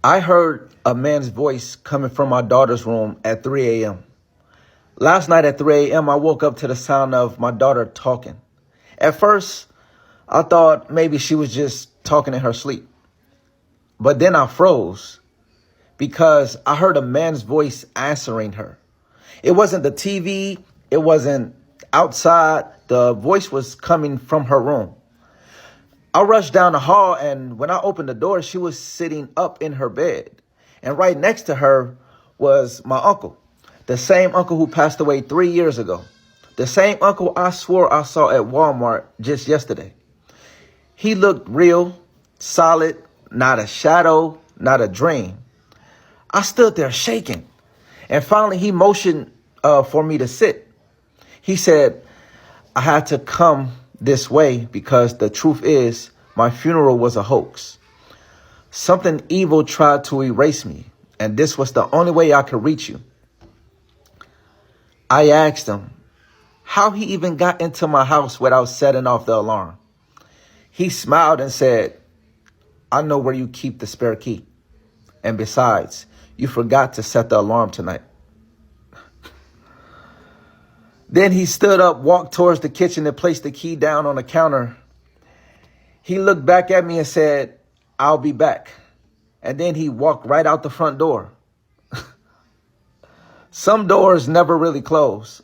I heard a man's voice coming from my daughter's room at 3 a.m. Last night at 3 a.m., I woke up to the sound of my daughter talking. At first, I thought maybe she was just talking in her sleep. But then I froze because I heard a man's voice answering her. It wasn't the TV. It wasn't outside. The voice was coming from her room. I rushed down the hall, and when I opened the door, she was sitting up in her bed. And right next to her was my uncle, the same uncle who passed away 3 years ago, the same uncle I swore I saw at Walmart just yesterday. He looked real, solid, not a shadow, not a dream. I stood there shaking, and finally he motioned for me to sit. He said, I had to come this way because the truth is my funeral was a hoax. Something evil tried to erase me, and this was the only way I could reach you. I asked him how he even got into my house without setting off the alarm. He smiled and said, I know where you keep the spare key. And besides, you forgot to set the alarm tonight. Then he stood up, walked towards the kitchen, and placed the key down on the counter. He looked back at me and said, I'll be back. And then he walked right out the front door. Some doors never really close.